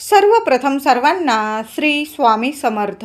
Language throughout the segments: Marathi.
सर्वप्रथम सर्वांना श्री स्वामी समर्थ.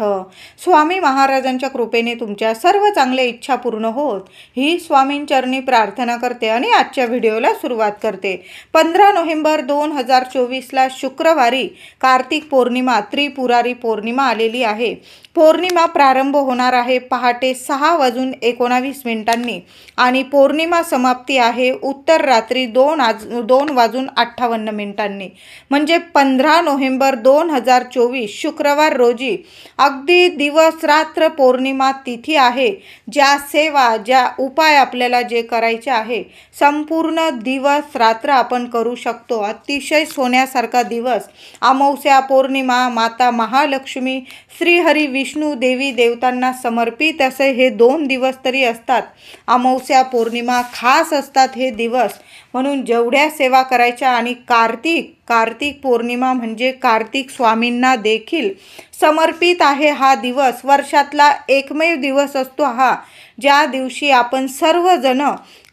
स्वामी महाराजांच्या कृपेने तुमच्या सर्व चांगल्या इच्छा पूर्ण होत ही स्वामींचरणी प्रार्थना करते आणि आजच्या व्हिडिओला सुरुवात करते. 15 नोव्हेंबर 2024ला शुक्रवारी कार्तिक पौर्णिमा त्रिपुरारी पौर्णिमा आलेली आहे. पौर्णिमा प्रारंभ होणार आहे पहाटे 6:19 आणि पौर्णिमा समाप्ती आहे उत्तर रात्री 2:58 म्हणजे 15 नोव्हेंबर 2024 शुक्रवार रोजी अगदी दिवस रात्र पौर्णिमा तिथी आहे. ज्या सेवा ज्या उपाय आपल्याला जे करायचे आहे संपूर्ण दिवस रात्र आपण करू शकतो. अतिशय सोन्यासारखा दिवस. अमावस्या पौर्णिमा माता महालक्ष्मी श्रीहरी विष्णू देवी देवतांना समर्पित असे हे 2 दिवस तरी असतात. अमावस्या पौर्णिमा खास असतात हे दिवस, म्हणून जेवढ्या सेवा करायच्या. आणि कार्तिक पौर्णिमा म्हणजे कार्तिक स्वामींना देखील समर्पित आहे हा दिवस. वर्षातला एकमेव दिवस असतो हा, ज्या दिवशी आपण सर्वजण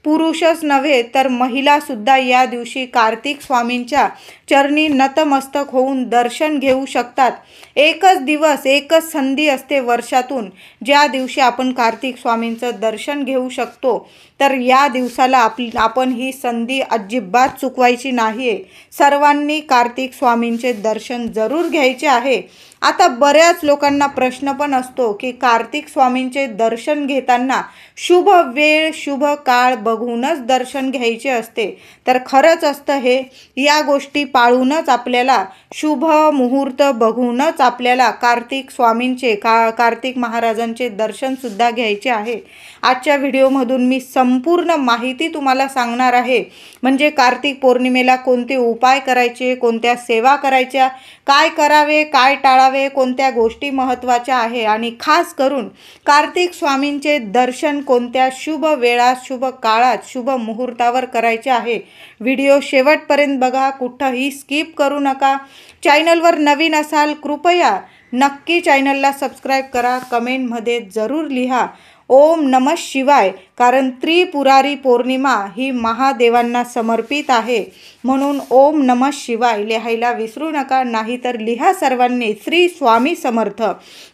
पुरुषच नव्हे तर महिलासुद्धा या दिवशी कार्तिक स्वामींच्या चरणी नतमस्तक होऊन दर्शन घेऊ शकतात. एकच दिवस एकच संधी असते वर्षातून ज्या दिवशी आपण कार्तिक स्वामींचं दर्शन घेऊ शकतो. तर या दिवसाला आपण ही संधी अजिबात चुकवायची नाही आहे. सर्वांनी कार्तिक स्वामींचे दर्शन जरूर घ्यायचे आहे. आता बऱ्याच लोकांना प्रश्न पण असतो की कार्तिक स्वामींचे दर्शन घेताना शुभ वेळ शुभ काळ बघूनच दर्शन घ्यायचे असते. तर खरंच असतं हे. या गोष्टी पाळूनच आपल्याला शुभ मुहूर्त बघूनच आपल्याला कार्तिक स्वामींचे कार्तिक महाराजांचे दर्शनसुद्धा घ्यायचे आहे. आजच्या व्हिडिओमधून मी संपूर्ण माहिती तुम्हाला सांगणार आहे. म्हणजे कार्तिक पौर्णिमेला कोणते उपाय करायचे, कोणत्या सेवा करायच्या, काय करावे काय टाळावे, कोणत्या गोष्टी महत्त्वाच्या आहे आणि खास करून कार्तिक स्वामींचे दर्शन कोणत्या शुभ वेळात शुभ काळात शुभ मुहूर्तावर करायचे आहे. व्हिडिओ शेवटपर्यंत बघा, कुठंही स्किप करू नका. चॅनलवर नवीन असाल कृपया नक्की चॅनलला सबस्क्राईब करा. कमेंटमध्ये जरूर लिहा ओम नमः शिवाय, कारण त्रिपुरारी पौर्णिमा ही महादेवांना समर्पित आहे. म्हणून ओम नमः शिवाय लिहायला विसरू नका, नाहीतर लिहा सर्वांनी श्री स्वामी समर्थ.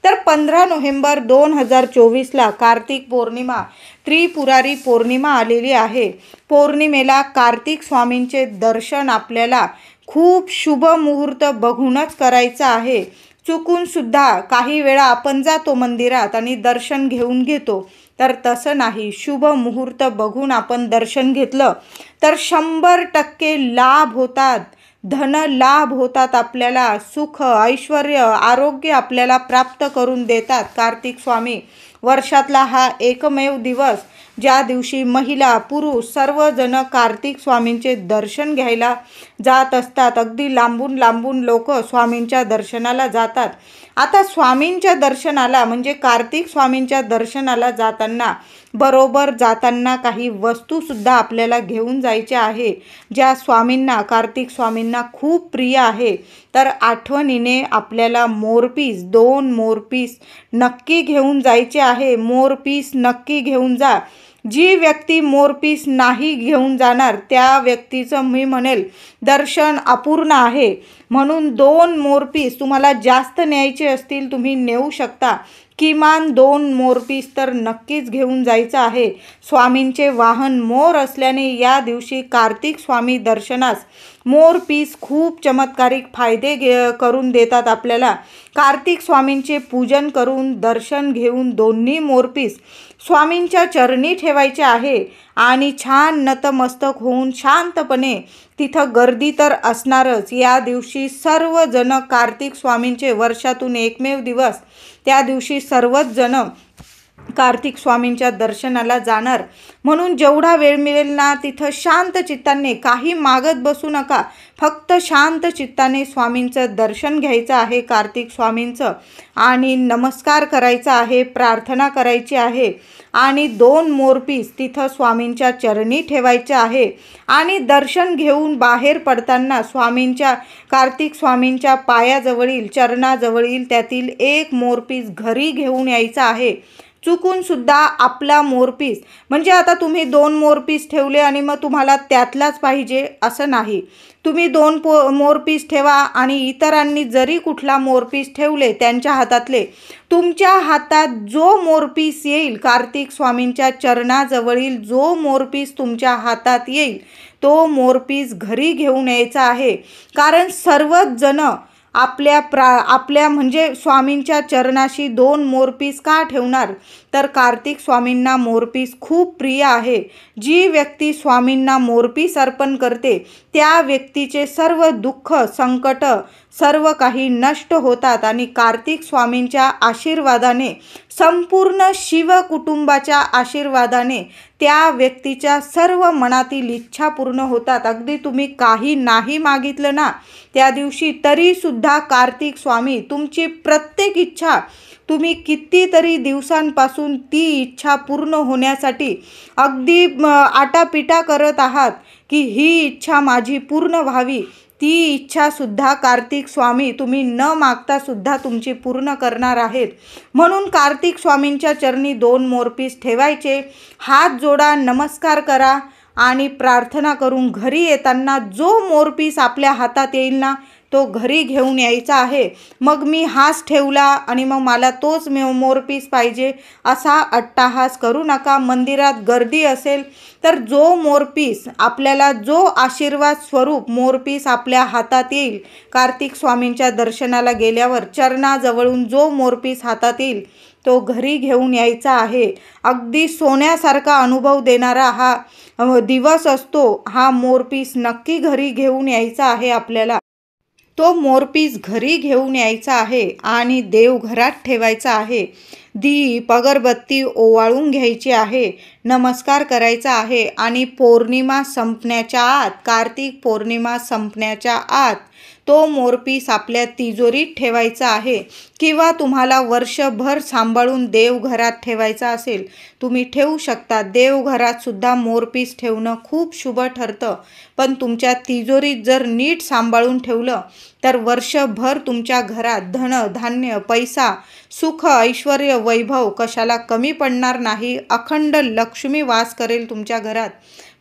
तर 15 नोव्हेंबर 2024ला कार्तिक पौर्णिमा त्रिपुरारी पौर्णिमा आलेली आहे. पौर्णिमेला कार्तिक स्वामींचे दर्शन आपल्याला खूप शुभ मुहूर्त बघूनच करायचं आहे. चुकून सुद्धा काही वेळा आपण जातो मंदिरात आणि दर्शन घेऊन घेतो, तर तसं नाही. शुभ मुहूर्त बघून आपण दर्शन घेतलं तर 100% लाभ होतात, धन लाभ होतात. आपल्याला सुख ऐश्वर्य आरोग्य आपल्याला प्राप्त करून देतात कार्तिक स्वामी. वर्षातला हा एकमेव दिवस ज्या दिवशी महिला पुरुष सर्वजण कार्तिक स्वामींचे दर्शन घ्यायला जात असतात. अगदी लांबून लांबून लोक स्वामींच्या दर्शनाला जातात. आता स्वामींच्या दर्शनाला म्हणजे कार्तिक स्वामींच्या दर्शनाला बरोबर जाताना काही वस्तूसुद्धा आपल्याला घेऊन जायच्या आहे, ज्या स्वामींना कार्तिक स्वामींना खूप प्रिय आहे. तर आठवणीने आपल्याला मोरपीस 2 मोरपीस नक्की घेऊन जायचे आहे. मोरपीस नक्की घेऊन जा. जी व्यक्ती मोरपीस नाही घेऊन जाणार त्या व्यक्तीचं मी म्हणेल दर्शन अपूर्ण आहे. म्हणून 2 मोरपीस तुम्हाला जास्त न्यायचे असतील तुम्ही नेऊ शकता. किमान 2 मोरपीस तर नक्कीच घेऊन जायचं आहे. स्वामींचे वाहन मोर असल्याने या दिवशी कार्तिक स्वामी दर्शनास मोरपीस खूप चमत्कारिक फायदे करून देतात आपल्याला. कार्तिक स्वामींचे पूजन करून दर्शन घेऊन दोन्ही मोरपीस स्वामींच्या चरणी ठेवायचे आहे आणि छान नतमस्तक होऊन शांतपणे, तिथं गर्दी तर असणारच. या दिवशी सर्वजण कार्तिक स्वामींचे वर्षातून एकमेव दिवस, त्या दिवशी सर्वच जण कार्तिक स्वामींच्या दर्शनाला जाणार. म्हणून जेवढा वेळ मिळेल ना तिथं शांत चित्ताने, काही मागत बसू नका, फक्त शांत चित्ताने स्वामींचं दर्शन घ्यायचं आहे कार्तिक स्वामींचं आणि नमस्कार करायचा आहे, प्रार्थना करायची आहे आणि 2 मोरपीस तिथं स्वामींच्या चरणी ठेवायचे आहे. आणि दर्शन घेऊन बाहेर पडताना स्वामींच्या कार्तिक स्वामींच्या पायाजवळील चरणाजवळील त्यातील 1 मोरपीस घरी घेऊन यायचा आहे. चुकून सुद्धा आपला मोरपीस, म्हणजे आता तुम्ही 2 मोरपीस ठेवले आणि मग तुम्हाला त्यातलाच पाहिजे असं नाही. तुम्ही 2 मोरपीस ठेवा आणि इतरांनी जरी कुठला मोरपीस ठेवले त्यांच्या हातातले, तुमच्या हातात जो मोरपीस येईल, कार्तिक स्वामींच्या चरणाजवळील जो मोरपीस तुमच्या हातात येईल तो मोरपीस घरी घेऊन यायचा आहे. कारण सर्वच जण आपल्या म्हणजे स्वामींच्या चरणाशी 2 मोरपीस का ठेवणार, तर कार्तिक स्वामींना मोरपीस खूप प्रिय आहे. जी व्यक्ती स्वामींना मोरपीस अर्पण करते त्या व्यक्तीचे सर्व दुःख संकट सर्व काही नष्ट होतात आणि कार्तिक स्वामींच्या आशीर्वादाने, संपूर्ण शिव कुटुंबाच्या आशीर्वादाने त्या व्यक्तीच्या सर्व मनातील इच्छा पूर्ण होतात. अगदी तुम्ही काही नाही मागितलं ना त्या दिवशी तरीसुद्धा कार्तिक स्वामी तुमची प्रत्येक इच्छा, तुम्ही कितीतरी दिवसांपासून ती इच्छा पूर्ण होण्यासाठी अगदी आटापिटा करत आहात की ही इच्छा माझी पूर्ण व्हावी, ती इच्छासुद्धा कार्तिक स्वामी तुम्ही न मागता सुद्धा तुमची पूर्ण करणार आहेत. म्हणून कार्तिक स्वामींच्या चरणी 2 मोरपीस ठेवायचे, हात जोडा, नमस्कार करा आणि प्रार्थना करून घरी येताना जो मोरपीस आपल्या हातात येईल ना तो घरी घेऊन यायचा आहे. मग मी हाच ठेवला आणि मग मला तोच मोरपीस पाहिजे असा अट्टाहास करू नका. मंदिरात गर्दी असेल तर जो मोरपीस आपल्याला, जो आशीर्वाद स्वरूप मोरपीस आपल्या हातात येईल, कार्तिक स्वामींच्या दर्शनाला गेल्यावर चरणाजवळून जो मोरपीस हातात येईल तो घरी घेऊन यायचा आहे. अगदी सोन्यासारखा अनुभव देणारा हा दिवस असतो. हा मोरपीस नक्की घरी घेऊन यायचा आहे. आपल्याला तो मोरपीस घरी घेऊन यायचा आहे आणि देवघरात ठेवायचा आहे. दीप अगरबत्ती ओवाळून घ्यायची आहे, नमस्कार करायचा आहे आणि पौर्णिमा संपण्याच्या आत, कार्तिक पौर्णिमा संपण्याच्या आत तो मोरपीस आपल्या तिजोरीत ठेवायचा आहे. किंवा तुम्हाला वर्षभर सांभाळून देवघरात ठेवायचा असेल तुम्ही ठेवू शकता. देवघरात सुद्धा मोरपीस ठेवणं खूप शुभ ठरतं. पण तुमच्या तिजोरीत जर नीट सांभाळून ठेवलं तर वर्षभर तुमच्या घरात धन धान्य पैसा सुख ऐश्वर वैभव कशाला कमी पडणार नाही. अखंड लक्ष्मी वास करेल तुमच्या घरात.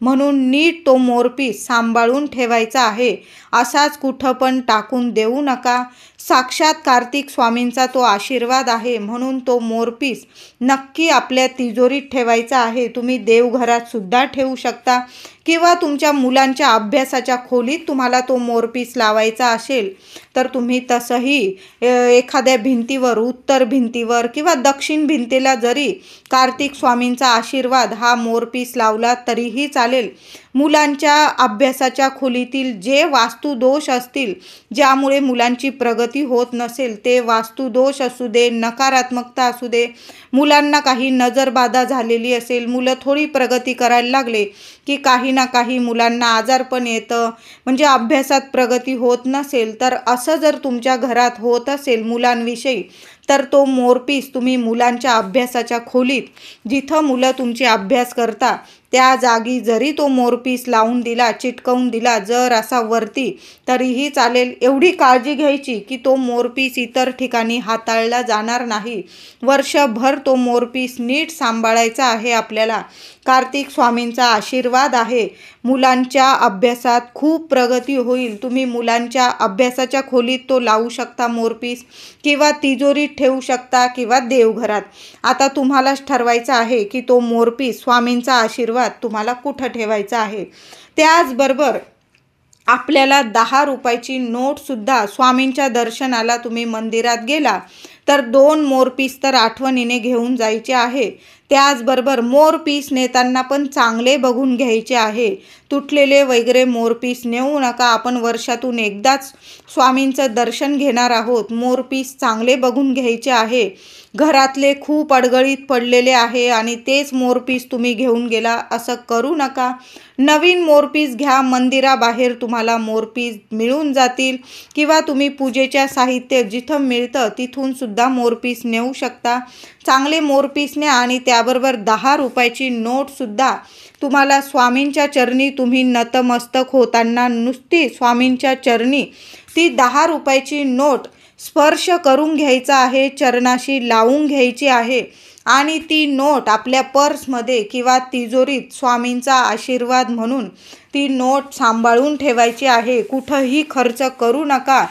म्हणून नीट तो मोरपीस सांभाळून ठेवायचा आहे. असाच कुठं पण टाकून देऊ नका. साक्षात कार्तिक स्वामींचा तो आशीर्वाद आहे म्हणून तो मोरपीस नक्की आपल्या तिजोरीत ठेवायचा आहे. तुम्ही देवघरात सुद्धा ठेवू शकता किंवा तुमच्या मुलांच्या अभ्यासाच्या खोलीत तुम्हाला तो मोरपीस लावायचा असेल तर तुम्ही तसंही एखाद्या भिंतीवर, उत्तर भिंतीवर किंवा दक्षिण भिंतीला जरी कार्तिक स्वामींचा आशीर्वाद हा मोरपीस लावला तरीही चालेल. मुलांच्या अभ्यासाच्या खोलीतील जे वास्तुदोष असतील, ज्यामुळे मुलांची प्रगती होत नसेल, ते वास्तुदोष असू दे, नकारात्मकता असू दे, मुलांना काही नजरबाधा झालेली असेल, मुलं थोडी प्रगती करायला लागले की काही ना काही मुलांना आजारपण येतं, म्हणजे अभ्यासात प्रगती होत नसेल, तर असं जर तुमच्या घरात होत असेल मुलांविषयी तर तो मोरपीस तुम्ही मुलांच्या अभ्यासाच्या खोलीत, जिथं मुलं तुमचे अभ्यास करता त्या जागी जरी तो मोरपीस लावून दिला, चिटकवून दिला, जर असा वरती तरीही चालेल. एवढी काळजी घ्यायची की तो मोरपीस इतर ठिकाणी हाताळला जाणार नाही. वर्षभर तो मोरपीस नीट सांभाळायचा आहे आपल्याला. कार्तिक स्वामींचा आशीर्वाद आहे. मुलांच्या अभ्यासात खूप प्रगती होईल. तुम्ही मुलांच्या अभ्यासाच्या खोलीत तो लावू शकता मोरपीस किंवा तिजोरीत ठेवू शकता किंवा देवघरात. आता तुम्हालाच ठरवायचं आहे की तो मोरपीस स्वामींचा आशीर्वाद तुम्हाला कुठं ठेवायचा आहे. त्याचबरोबर आपल्याला 10 रुपयाची नोटसुद्धा, स्वामींच्या दर्शनाला तुम्ही मंदिरात गेला तर 2 मोरपीस तर आठवणीने घेऊन जायचे आहे. त्याचबरोबर मोरपीस नेताना पण चांगले बघून घ्यायचे आहे. तुटलेले वगैरे मोरपीस नेऊ नका. आपण वर्षातून एकदाच स्वामींचं दर्शन घेणार आहोत. मोरपीस चांगले बघून घ्यायचे आहे. घरातले खूप अडगळीत पडलेले आहे आणि तेच मोरपीस तुम्ही घेऊन गेला असं करू नका. नवीन मोरपीस घ्या. मंदिराबाहेर तुम्हाला मोरपीस मिळून जातील किंवा तुम्ही पूजेच्या साहित्य जिथं मिळतं तिथून सुद्धा मोरपीस नेऊ शकता. चांगले मोरपीस न्या आणि त्याबरोबर 10 रुपयाची नोटसुद्धा तुम्हाला स्वामींच्या चरणी तुम्ही नतमस्तक होताना नुसती स्वामींच्या चरणी ती 10 रुपयाची नोट स्पर्श करून घ्यायचा आहे, चरणाशी लावून घ्यायची आहे आणि ती नोट आपल्या पर्समध्ये किंवा तिजोरीत स्वामींचा आशीर्वाद म्हणून ती नोट सांभाळून ठेवायची आहे. कुठंही खर्च करू नका.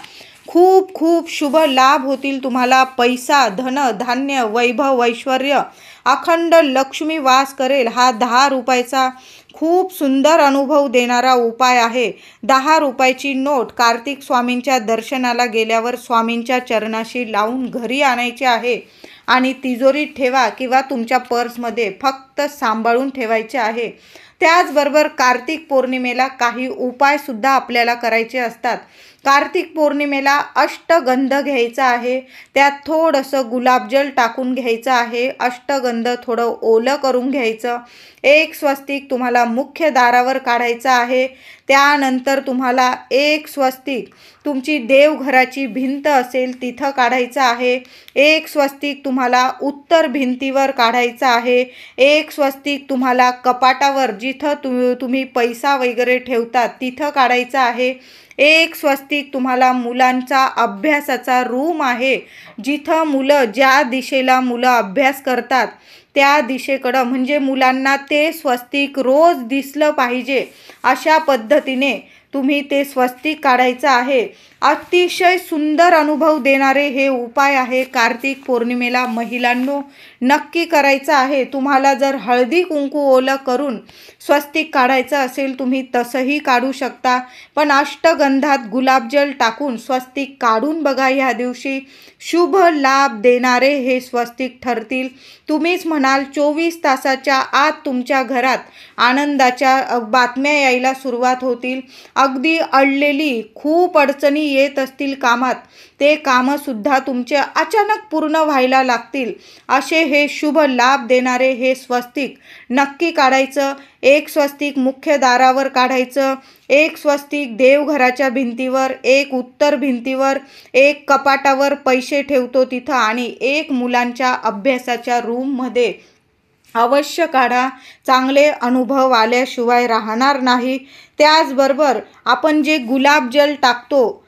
खूप खूप शुभ लाभ होतील तुम्हाला. पैसा, धन, धान्य, वैभव, ऐश्वर्य, अखंड लक्ष्मी वास करेल. हा 10 रुपयाचा खूप सुंदर अनुभव देणारा उपाय आहे. 10 रुपयाची नोट कार्तिक स्वामींच्या दर्शनाला गेल्यावर स्वामींच्या चरणाशी लावून घरी आणायची आहे आणि तिजोरीत ठेवा किंवा तुमच्या पर्समध्ये फक्त सांभाळून ठेवायचे आहे. त्याचबरोबर कार्तिक पौर्णिमेला काही उपायसुद्धा आपल्याला करायचे असतात. कार्तिक पौर्णिमेला अष्टगंध घ्यायचा आहे. त्यात थोडंसं गुलाबजल टाकून घ्यायचं आहे. अष्टगंध थोडं ओलं करून घ्यायचं. एक स्वस्तिक तुम्हाला मुख्य दारावर काढायचं आहे. त्यानंतर तुम्हाला एक स्वस्तिक तुमची देवघराची भिंत असेल तिथं काढायचं आहे. एक स्वस्तिक तुम्हाला उत्तर भिंतीवर काढायचं आहे. एक स्वस्तिक तुम्हाला कपाटावर जिथं तुम्ही पैसा वगैरे ठेवतात तिथं काढायचं आहे. एक स्वस्तिक तुम्हाला मुलांचा अभ्यासाचा रूम आहे, जिथं मुलं ज्या दिशेला मुलं अभ्यास करतात त्या दिशेकडं, म्हणजे मुलांना ते स्वस्तिक रोज दिसलं पाहिजे अशा पद्धतीने तुम्ही ते स्वस्तिक काढायचं आहे. अतिशय सुंदर अनुभव देणारे हे उपाय आहे. कार्तिक पौर्णिमेला महिलांनो नक्की करायचं आहे. तुम्हाला जर हळदी कुंकू ओलं करून स्वस्तिक काढायचं असेल तुम्ही तसंही काढू शकता, पण अष्टगंधात गुलाबजल टाकून स्वस्तिक काढून बघा. ह्या दिवशी शुभ लाभ देणारे हे स्वस्तिक ठरतील. तुम्हीच म्हणाल 24 तासाच्या आत तुमच्या घरात आनंदाच्या बातम्या यायला सुरुवात होतील. अगदी अडलेली खूप अडचणी येत असतील कामात, ते कामंसुद्धा तुमचे अचानक पूर्ण व्हायला लागतील. असे हे शुभ लाभ देणारे हे स्वस्तिक नक्की काढायचं. एक स्वस्तिक मुख्य दारावर काढायचं. एक स्वस्तिक देवघराच्या भिंतीवर, एक उत्तर भिंतीवर, एक कपाटावर पैसे ठेवतो तिथं आणि एक मुलांच्या अभ्यासाच्या रूममध्ये अवश्य काढा. चांगले अनुभव आल्याशिवाय राहणार नाही. त्याचबरोबर आपण जे गुलाबजल टाकतो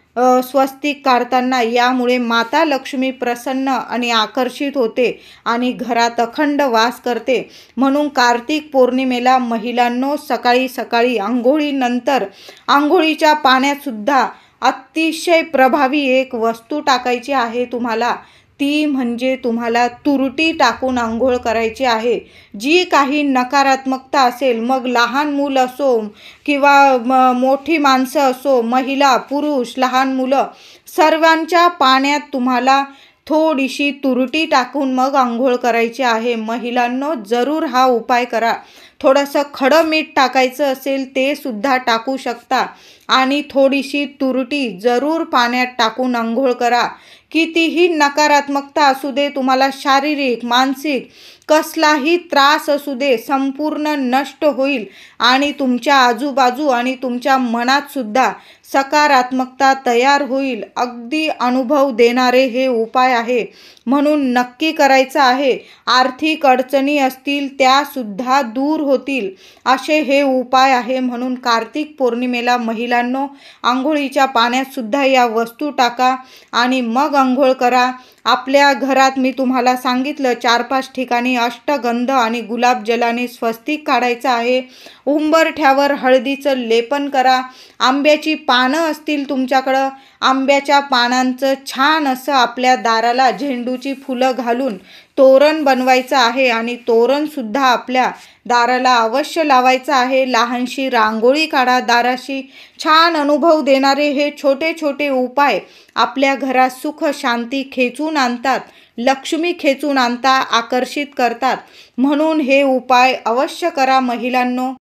स्वस्तिक काढताना, यामुळे माता लक्ष्मी प्रसन्न आणि आकर्षित होते आणि घरात अखंड वास करते. म्हणून कार्तिक पौर्णिमेला महिलांनो सकाळी सकाळी आंघोळीनंतर आंघोळीच्या पाण्यातसुद्धा अतिशय प्रभावी एक वस्तू टाकायची आहे तुम्हाला. ती म्हणजे तुम्हाला तुरटी टाकून आंघोळ करायची आहे. जी काही नकारात्मकता असेल, मग लहान मूल असो किंवा मोठी माणसं असो, महिला, पुरुष, लहान मुलं, सर्वांच्या पाण्यात तुम्हाला थोडीशी तुरटी टाकून मग आंघोळ करायची आहे. महिलांनो जरूर हा उपाय करा. थोडंसं खडं मीठ टाकायचं असेल ते सुद्धा टाकू शकता आणि थोडीशी तुरटी जरूर पाण्यात टाकून आंघोळ करा. कितीही नकारात्मकता असू दे, तुम्हाला शारीरिक, मानसिक कसलाही त्रास असू दे, संपूर्ण नष्ट होईल आणि तुमच्या आजूबाजू आणि तुमच्या मनात सुद्धा सकारात्मकता तयार होईल. अगदी अनुभव देणारे हे उपाय आहे, म्हणून नक्की करायचं आहे. आर्थिक अडचणी असतील त्यासुद्धा दूर होतील असे हे उपाय आहे. म्हणून कार्तिक पौर्णिमेला महिलांनो आंघोळीच्या पाण्यातसुद्धा या वस्तू टाका आणि मग आंघोळ करा. आपल्या घरात मी तुम्हाला सांगितलं 4-5 ठिकाणी अष्टगंध आणि गुलाबजलाने स्वस्तिक काढायचं आहे. उंबरठ्यावर हळदीचं लेपन करा. आंब्याची पानं असतील तुमच्याकडं, आंब्याच्या पानांचं छान असं आपल्या दाराला झेंडूची फुलं घालून तोरण बनवायचं आहे आणि तोरणसुद्धा आपल्या दाराला अवश्य लावायचं आहे. लहानशी रांगोळी काढा दाराशी. छान अनुभव देणारे हे छोटे छोटे उपाय आपल्या घरात सुख शांती खेचून आणतात, लक्ष्मी खेचून आणतात, आकर्षित करतात. म्हणून हे उपाय अवश्य करा महिलांनो.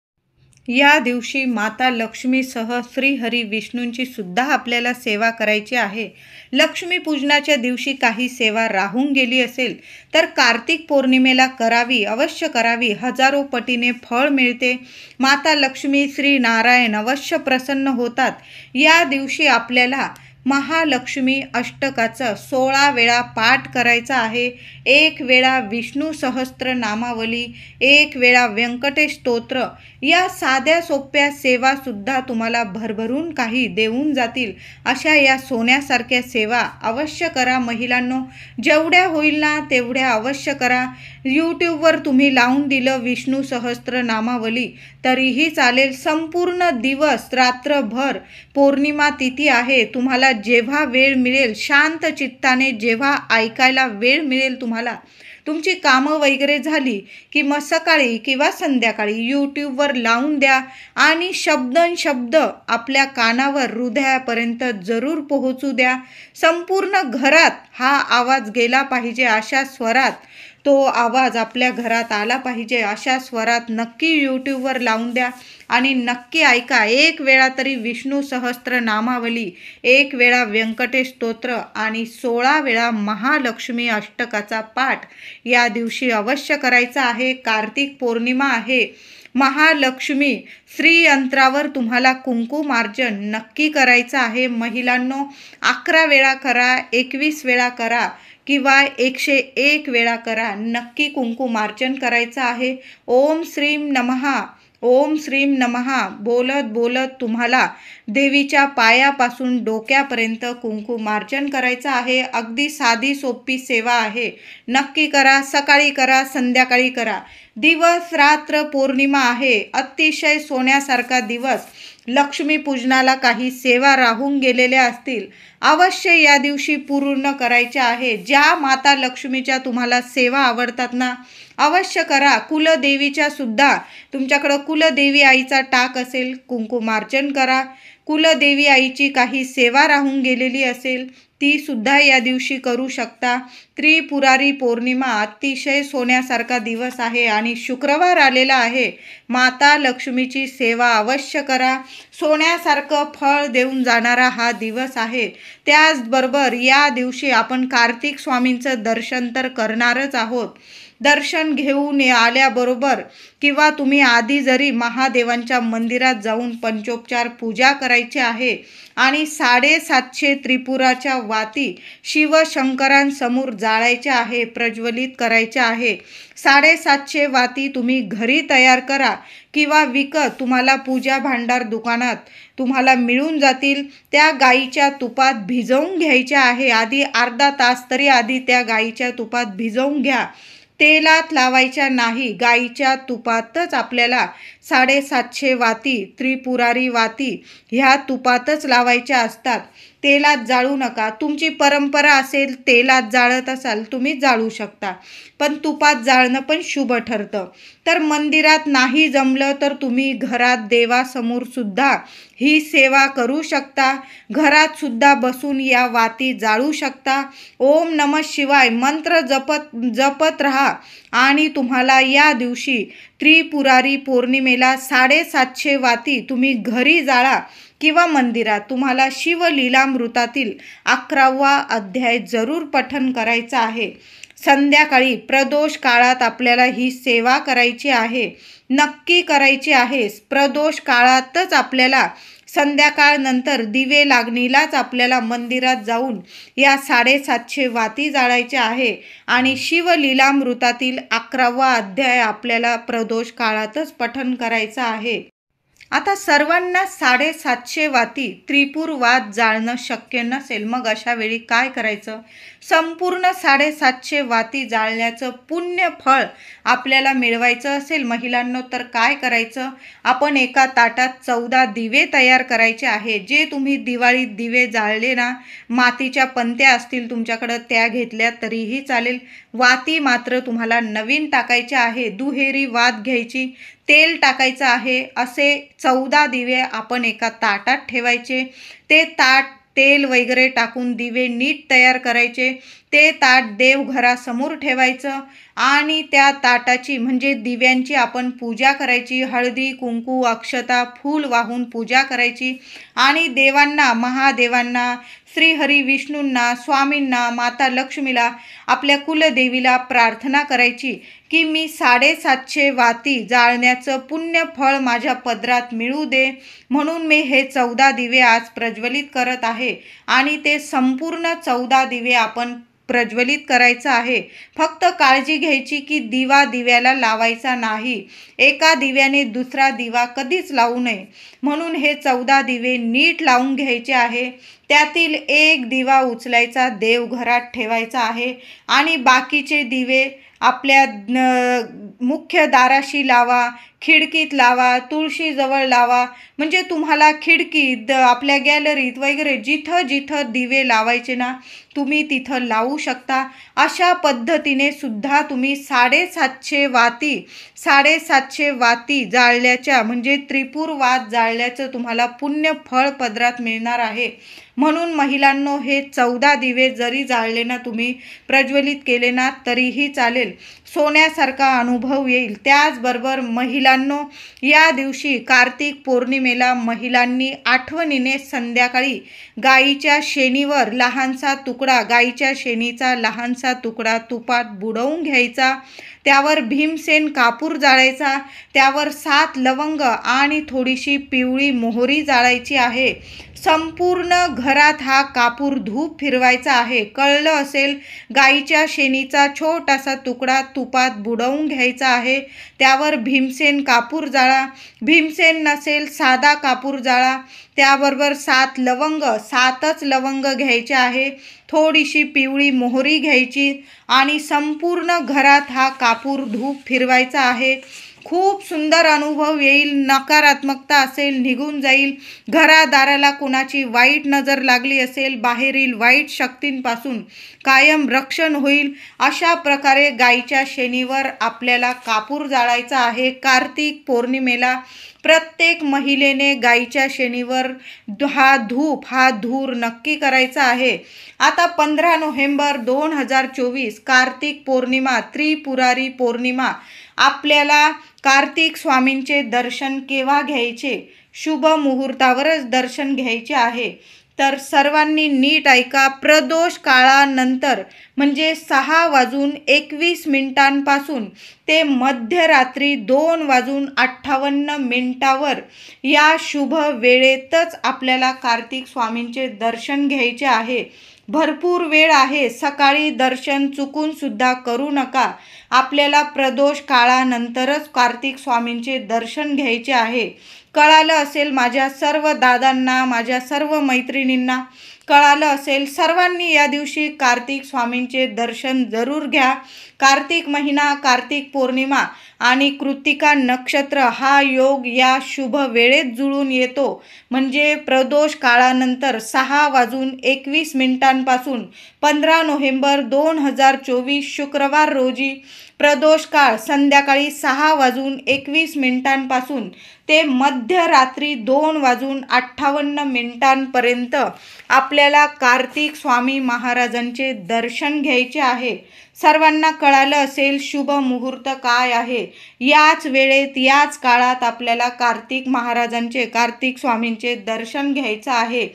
या दिवशी माता लक्ष्मीसह श्रीहरी विष्णूंची सुद्धा आपल्याला सेवा करायची आहे. लक्ष्मी पूजनाच्या दिवशी काही सेवा राहून गेली असेल तर कार्तिक पौर्णिमेला करावी, अवश्य करावी. हजारो पटीने फळ मिळते. माता लक्ष्मी, श्री नारायण अवश्य प्रसन्न होतात. या दिवशी आपल्याला महालक्ष्मी अष्टकाचा 16 वेळा पाठ करायचा आहे। 1 वेळा विष्णू सहस्त्र नामावली, 1 वेळा व्यंकटेश स्तोत्र। या साध्या सोप्या सेवा सुद्धा तुम्हाला भरभरून काही देऊन जातील। अशा या सोन्यासारख्या सेवा अवश्य करा महिलांनो, जेवढ्या होईल ना तेवढ्या अवश्य करा। यूट्यूबवर तुम्ही लावून दिलं विष्णू सहस्त्र नामावली तरीही चालेल। संपूर्ण दिवस रात्रभर पौर्णिमा तिथी आहे, तुम्हाला जेव्हा वेळ मिळेल शांत चित्ताने जेव्हा ऐकायला वेळ मिळेल तुम्हाला, तुमची कामं वगैरे झाली की मग सकाळी किंवा संध्याकाळी यूट्यूबवर लावून द्या आणि शब्द आपल्या कानावर हृदयापर्यंत जरूर पोहोचू द्या। संपूर्ण घरात हा आवाज गेला पाहिजे, अशा स्वरात तो आवाज आपल्या घरात आला पाहिजे, अशा स्वरात नक्की यूट्यूबवर लावून द्या आणि नक्की ऐका। 1 वेळा तरी विष्णू सहस्त्र नामावली, 1 वेळा व्यंकटेश स्तोत्र आणि 16 वेळा महालक्ष्मी अष्टकाचा पाठ या दिवशी अवश्य करायचा आहे। कार्तिक पौर्णिमा आहे, महालक्ष्मी श्रीयंत्रावर तुम्हाला कुंकुमार्जन नक्की करायचं आहे महिलांनो। 11 वेळा करा, 21 वेळा करा किंवा 101 वेळा करा, नक्की कुंकुमार्जन करायचं आहे। ओम श्रीम नमः, ओम श्रीम नमः बोलत बोलत तुम्हाला देवीच्या पायापासून डोक्यापर्यंत कुंकुमार्जन करायचं आहे। अगदी साधी सोपी सेवा आहे, नक्की करा। सकाळी करा, संध्याकाळी करा। दिवस रात्र पौर्णिमा आहे, अतिशय सोन्यासारखा दिवस। लक्ष्मी पूजनाला काही सेवा राहून गेलेल्या असतील, अवश्य या दिवशी पूर्ण करायच्या आहे। ज्या माता लक्ष्मीच्या तुम्हाला सेवा आवडतात ना, अवश्य करा। कुलदेवीच्या सुद्धा तुमच्याकडं कुलदेवी आईचा टाक असेल, कुंकुमार्जन करा। कुलदेवी आईची काही सेवा राहून गेलेली असेल ती सुद्धा या दिवशी करू शकता। त्रिपुरारी पौर्णिमा अतिशय सोन्यासारखा दिवस आहे आणि शुक्रवार आलेला आहे। माता लक्ष्मीची सेवा अवश्य करा, सोन्यासारखं फळ देऊन जाणारा हा दिवस आहे। त्याचबरोबर या दिवशी आपण कार्तिक स्वामींचं दर्शन तर करणारच आहोत। दर्शन घेऊन आल्याबरोबर किंवा तुम्ही आधी जरी महादेवांच्या मंदिरात जाऊन पंचोपचार पूजा करायची आहे आणि 750 त्रिपुराच्या वाती शिवशंकरांसमोर जाळायच्या आहे, प्रज्वलित करायच्या आहे। 750 वाती तुम्ही घरी तयार करा किंवा विकत तुम्हाला पूजा भांडार दुकानात तुम्हाला मिळून जातील। त्या गाईच्या तुपात भिजवून घ्यायच्या आहे, आधी अर्धा तास तरी आधी त्या गाईच्या तुपात भिजवून घ्या। तेलात लावायच्या नाही, गाईच्या तुपातच आपल्याला 750 वाती त्रिपुरारी वाती ह्या तुपातच लावायच्या असतात। तेलात जाळू नका। तुमची परंपरा असेल तेलात जाळत असाल तुम्ही जाळू शकता, पण तुपात जाळणं पण शुभ ठरतं। तर मंदिरात नाही जमलं तर तुम्ही घरात देवासमोर सुद्धा ही सेवा करू शकता, घरात सुद्धा बसून या वाती जाळू शकता। ओम नमः शिवाय मंत्र जपत राहा आणि तुम्हाला या दिवशी त्रिपुरारी पौर्णिमेला 750 वाती तुम्ही घरी जाळा किंवा मंदिरात। तुम्हाला शिवलीलामृतातील 11वा अध्याय जरूर पठण करायचा आहे। संध्याकाळी प्रदोष काळात आपल्याला ही सेवा करायची आहे, नक्की करायची आहे। प्रदोष काळातच आपल्याला संध्याकाळ नंतर दिवे लागणीलाच आपल्याला मंदिरात जाऊन या 750 वाती जाळायच्या आहे आणि शिवलीलामृतातील 11वा अध्याय आपल्याला प्रदोष काळातच पठण करायचा आहे। आता सर्वांना 750 वाती त्रिपुर वात जाळणं शक्य नसेल, मग अशा वेळी काय करायचं? संपूर्ण 750 वाती जाळण्याचं पुण्य फळ आपल्याला मिळवायचं असेल महिलांनो, तर काय करायचं? आपण एका ताटात 14 दिवे तयार करायचे आहे। जे तुम्ही दिवाळीत दिवे जाळले ना, मातीच्या पंत्या असतील तुमच्याकडं त्या घेतल्या तरीही चालेल। वाती मात्र तुम्हाला नवीन टाकायच्या आहे। दुहेरी वात घ्यायची, तेल टाकायचं आहे। असे 14 दिवे आपण एका ताटात ठेवायचे। ते ताट तेल वगैरे टाकून दिवे नीट तयार करायचे। ते ताट देवघरासमोर ठेवायचं आणि त्या ताटाची म्हणजे दिव्यांची आपण पूजा करायची। हळदी कुंकू अक्षता फूल वाहून पूजा करायची आणि देवांना महादेवांना श्रीहरी विष्णूंना, स्वामींना, माता लक्ष्मीला, आपल्या कुलदेवीला प्रार्थना करायची की मी 750 वाती जाळण्याचं पुण्य फळ माझ्या पदरात मिळू दे, म्हणून मी हे 14 दिवे आज प्रज्वलित करत आहे. आणि ते संपूर्ण 14 दिवे आपण प्रज्वलित करायचं आहे. फक्त काळजी घ्यायची की दिवा दिव्याला लावायचा नाही. एका दिव्याने दुसरा दिवा कधीच लावू नये. म्हणून हे 14 दिवे नीट लावून घ्यायचे आहे. त्यातील एक दिवा उचलायचा, देवघरात ठेवायचा आहे आणि बाकीचे दिवे आपल्या मुख्य दाराशी लावा, खिडकीत लावा, तुळशीजवळ लावा. म्हणजे तुम्हाला खिडकीत, आपल्या गॅलरीत वगैरे जिथं जिथं दिवे लावायचे ना, तुम्ही तिथं लावू शकता. अशा पद्धतीने सुद्धा तुम्ही 750 वाती जाळल्याच्या म्हणजे त्रिपुर वात जाळल्याचं तुम्हाला पुण्य फळ पदरात मिळणार आहे. म्हणून महिलांनो, हे 14 दिवे जरी जाळले ना, तुम्ही प्रज्वलित केले ना तरीही चालेल. सोन्यासारखा अनुभव येईल. त्याचबरोबर महिलांनो, या दिवशी कार्तिक पौर्णिमेला महिलांनी आठवणीने संध्याकाळी गाईच्या शेणीवर गाईच्या शेणीचा लहानसा तुकडा तुपात बुडवून घ्यायचा. त्यावर भीमसेन कापूर जाळायचा. त्यावर 7 लवंग आणि थोडीशी पिवळी मोहरी जाळायची आहे. संपूर्ण घरात हा कापूर धूप फिरवायचा आहे. कळलं असेल, गाईच्या शेणीचा छोटासा तुकडा तुपात बुडवून घ्यायचा आहे. त्यावर भीमसेन कापूर जाळा. भीमसेन नसेल साधा कापूर जाळा. त्याबरोबर 7 लवंग, 7च लवंग घ्यायचे आहे. थोडीशी पिवळी मोहरी घ्यायची आणि संपूर्ण घरात हा कापूर धूप फिरवायचा आहे. खूप सुंदर अनुभव येईल. नकारात्मकता असेल निघून जाईल. घरादाराला कोणाची वाईट नजर लागली असेल, बाहेरील वाईट शक्तींपासून कायम रक्षण होईल. अशा प्रकारे गाईच्या शेणीवर आपल्याला कापूर जाळायचा आहे. कार्तिक पौर्णिमेला प्रत्येक महिलेने गाईच्या शेणीवर हा धूर नक्की करायचा आहे. आता 15 नोव्हेंबर 2024 कार्तिक पौर्णिमा, त्रिपुरारी पौर्णिमा. आपल्याला कार्तिक स्वामींचे दर्शन केव्हा घ्यायचे? शुभ मुहूर्तावरच दर्शन घ्यायचे आहे. तर सर्वांनी नीट ऐका. प्रदोष काळानंतर म्हणजे 6:21 ते मध्यरात्री 2:58 या शुभ वेळेतच आपल्याला कार्तिक स्वामींचे दर्शन घ्यायचे आहे. भरपूर वेळ आहे. सकाळी दर्शन चुकून सुद्धा करू नका. आपल्याला प्रदोष काळानंतरच कार्तिक स्वामींचे दर्शन घ्यायचे आहे. कळालं असेल माझ्या सर्व दादांना, माझ्या सर्व मैत्रिणींना कळालं असेल. सर्वांनी या दिवशी कार्तिक स्वामींचे दर्शन जरूर घ्या. कार्तिक महिना, कार्तिक पौर्णिमा आणि कृत्तिका नक्षत्र हा योग या शुभ वेळेत जुळून येतो. म्हणजे प्रदोष काळानंतर 6:21 15 नोव्हेंबर 2024 शुक्रवार रोजी प्रदोष काळ संध्याकाळी 6:21 ते मध्यरात्री 2:58 आपल्याला कार्तिक स्वामी महाराजांचे दर्शन घ्यायचे आहे. सर्वांना कळालं असेल शुभ मुहूर्त काय आहे. याच वेळेत, याच काळात आपल्याला कार्तिक स्वामींचे दर्शन घ्यायचं आहे.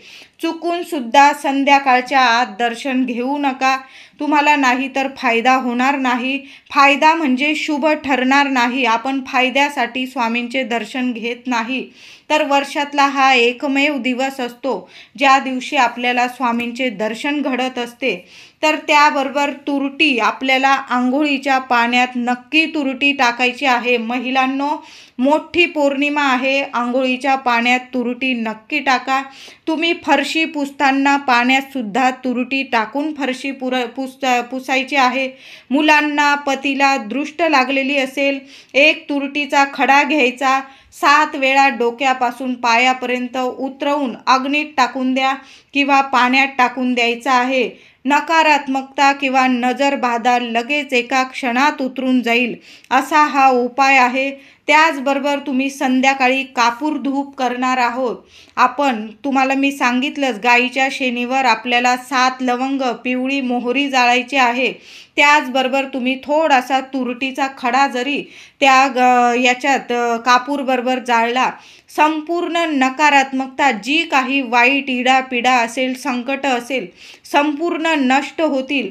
चुकून सुद्धा संध्याकाळच्या आत दर्शन घेऊ नका. तुम्हाला नाही तर फायदा होणार नाही. फायदा म्हणजे शुभ ठरणार नाही. आपण फायद्यासाठी स्वामींचे दर्शन घेत नाही. तर वर्षातला हा एकमेव दिवस असतो ज्या दिवशी आपल्याला स्वामींचे दर्शन घडत असते. तर त्याबरोबर तुरटी, आपल्याला आंघोळीच्या पाण्यात नक्की तुरटी टाकायची आहे. महिलांनो, मोठी पौर्णिमा आहे. आंघोळीच्या पाण्यात तुरटी नक्की टाका. तुम्ही फरशी पुसताना पाण्यात सुद्धा तुरटी टाकून फरशी पुसायची आहे. मुलांना, पतीला दृष्ट लागलेली असेल, एक तुरटीचा खडा घ्यायचा. 7 वेळा डोक्यापासून पायापर्यंत उतरवून अग्नीत टाकून द्या किंवा पाण्यात टाकून द्यायचा आहे. नकारात्मकता किंवा नजर बाधा लगेच एका क्षणात उतरून जाईल असा हा उपाय आहे. त्याचबरोबर तुम्ही संध्याकाळी कापूर धूप करणार आहोत. तुम्हाला मी सांगितलंच, गाईच्या शेणीवर आपल्याला 7 लवंग, पिवळी मोहरी जाळायची आहे. त्याचबरोबर तुम्ही थोडासा तुरटीचा खडा जरी त्या याच्यात कापूरबरोबर बरोबर जाळला, संपूर्ण नकारात्मकता, जी काही वाईट इडापिडा असेल, संकट असेल, संपूर्ण नष्ट होतील.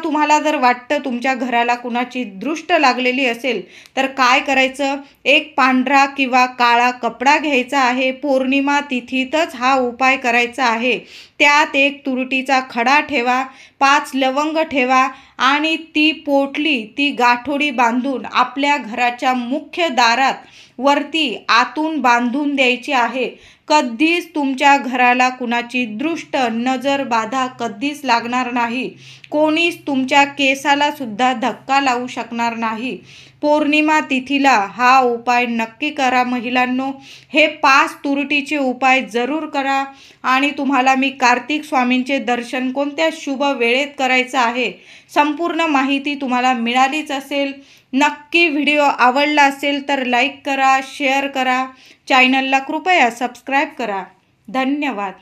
तुम्हाला जर वाटतं तुमच्या घराला कुणाची दृष्ट लागलेली असेल तर काय करायचं, एक पांढरा किंवा काळा कपडा घ्यायचा आहे. पौर्णिमा तिथीतच हा उपाय करायचा आहे. त्यात एक तुरटीचा खडा ठेवा, 5 लवंग ठेवा आणि ती पोटली, ती गाठोडी बांधून आपल्या घराच्या मुख्य दारात वरती आतून बांधून द्यायची आहे. कधीच तुमच्या घराला कुणाची दृष्ट नजर बाधा कधीच लागणार नाही. कोणीच तुमच्या केसाला सुद्धा धक्का लावू शकणार नाही. पौर्णिमा तिथीला हा उपाय नक्की करा महिलांनो. हे 5 तुरटीचे उपाय जरूर करा. आणि तुम्हाला मी कार्तिक स्वामींचे दर्शन कोणत्या शुभ वेळेत करायचं आहे, संपूर्ण माहिती तुम्हाला मिळालीच असेल. नक्की व्हिडिओ आवडला असेल तर लाईक करा, शेअर करा, चॅनलला कृपया सबस्क्राईब करा. धन्यवाद.